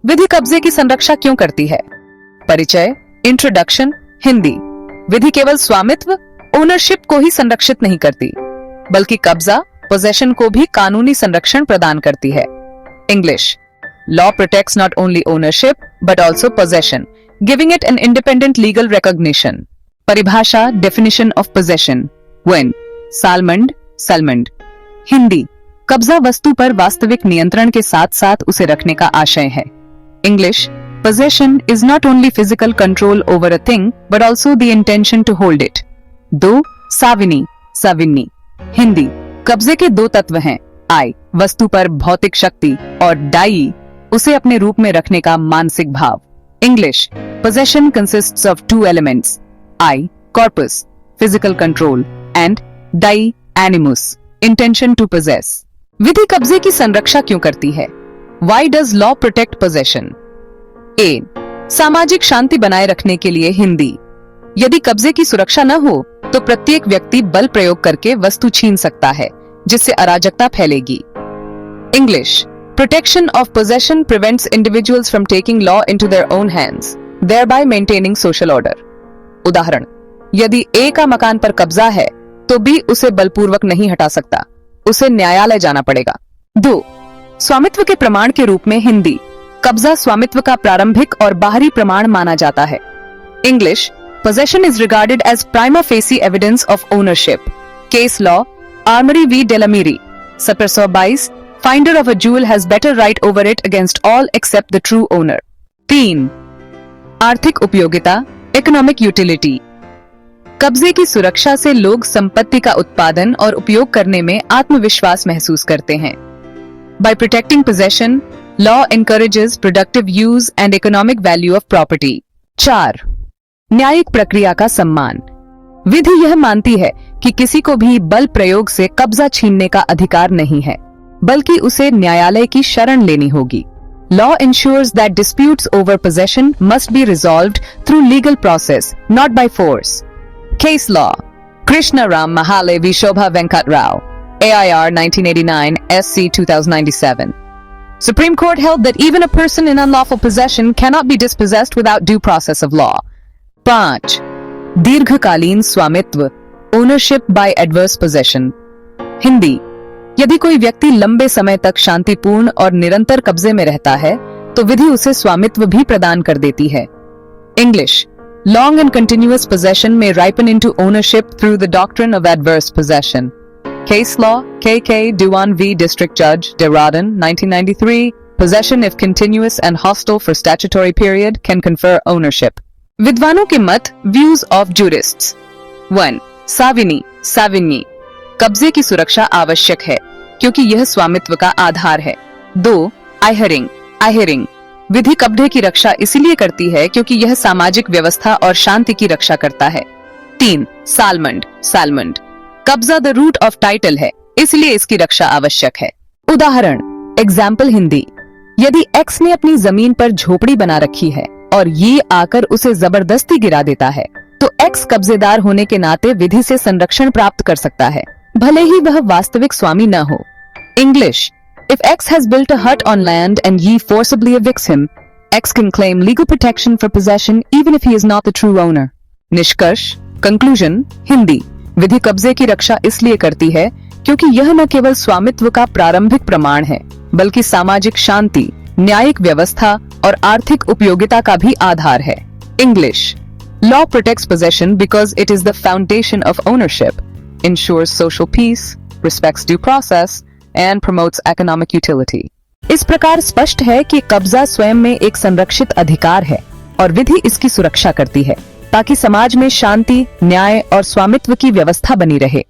विधि कब्जे की संरक्षा क्यों करती है? परिचय, इंट्रोडक्शन। हिंदी। विधि केवल स्वामित्व, ओनरशिप को ही संरक्षित नहीं करती, बल्कि कब्जा, पोजेशन को भी कानूनी संरक्षण प्रदान करती है। English. Law protects not only ownership but also possession, giving it an independent legal recognition. परिभाषा, definition of possession. When, Salmond, Salmond. Hindi. कब्जा वस्तु पर वास्तविक नियंत्रण के साथ साथ उसे रखने का आशय है। English. Possession is not only physical control over a thing, but also the intention to hold it. 2. साविनी, साविन्नी। Hindi. कब्जे के दो तत्व हैं, आई, वस्तु पर भौतिक शक्ति, और डाई, उसे अपने रूप में रखने का मानसिक भाव। English. Possession consists of two elements, I, corpus, physical control, and dai, animus, intention to possess. विधि कब्जे की संरक्षा क्यों करती है? Why does law protect possession? ए, सामाजिक शांति बनाए रखने के लिए। हिंदी। यदि कब्जे की सुरक्षा न हो तो प्रत्येक व्यक्ति बल प्रयोग करके वस्तु छीन सकता है, जिससे अराजकता फैलेगी। English. Protection of possession prevents individuals from taking law into their own hands, thereby maintaining social order. उदाहरण, यदि ए का मकान पर कब्जा है तो बी उसे बलपूर्वक नहीं हटा सकता, उसे न्यायालय जाना पड़ेगा। 2. स्वामित्व के प्रमाण के रूप में। हिंदी। कब्जा स्वामित्व का प्रारंभिक और बाहरी प्रमाण माना जाता है। English. Possession is regarded as prima facie evidence of ownership. Case law, Armory v Delamirie, 1722। Finder of a jewel has better right over it against all except the true owner. 3. आर्थिक उपयोगिता, इकोनॉमिक यूटिलिटी। कब्जे की सुरक्षा से लोग संपत्ति का उत्पादन और उपयोग करने में आत्मविश्वास महसूस करते हैं। By protecting possession, law encourages productive use and economic value of property. 4. न्यायिक प्रक्रिया का सम्मान। विधि यह मानती है कि किसी को भी बल प्रयोग से कब्जा छीनने का अधिकार नहीं है, बल्कि उसे न्यायालय की शरण लेनी होगी। Law ensures that disputes over possession must be resolved through legal process, not by force. Case law. Krishna Ram Mahale v. Shobha Venkat Rao, AIR 1989, SC 2097. Supreme Court held that even a person in unlawful possession cannot be dispossessed without due process of law. 5. दीर्घकालीन स्वामित्व, ownership by adverse possession. Hindi. यदि कोई व्यक्ति लंबे समय तक शांतिपूर्ण और निरंतर कब्जे में रहता है तो विधि उसे स्वामित्व भी प्रदान कर देती है। English. Long and continuous possession may ripen into ownership through the doctrine of adverse possession. Case law, KK Dewan v. District Judge, Dehradun, 1993. Possession if continuous and hostile for statutory period can confer ownership. विद्वानों के मत, views of jurists. 1. साविनी, साविन्नी। कब्जे की सुरक्षा आवश्यक है क्योंकि यह स्वामित्व का आधार है। 2. आहिरिंग, आहिरिंग। विधि कब्जे की रक्षा इसलिए करती है क्योंकि यह सामाजिक व्यवस्था और शांति की रक्षा करता है। 3. Salmond, Salmond. कब्जा द रूट ऑफ टाइटल है, इसलिए इसकी रक्षा आवश्यक है। उदाहरण, एग्जाम्पल हिंदी। यदि एक्स ने अपनी जमीन पर झोपड़ी बना रखी है और ये आकर उसे जबरदस्ती गिरा देता है तो एक्स कब्जेदार होने के नाते विधि से संरक्षण प्राप्त कर सकता है, भले ही वह वास्तविक स्वामी न हो। English. If X has built a hut on land and ye forcibly evicts him, X can claim legal protection for possession even if he is not the true owner. निष्कर्ष, conclusion। हिंदी। विधि कब्जे की रक्षा इसलिए करती है क्योंकि यह न केवल स्वामित्व का प्रारंभिक प्रमाण है, बल्कि सामाजिक शांति, न्यायिक व्यवस्था और आर्थिक उपयोगिता का भी आधार है। English. Law protects possession because it is the foundation of ownership, ensures social peace, respects due process, and promotes economic utility. इस प्रकार स्पष्ट है कि कब्जा स्वयं में एक संरक्षित अधिकार है और विधि इसकी सुरक्षा करती है ताकि समाज में शांति, न्याय और स्वामित्व की व्यवस्था बनी रहे।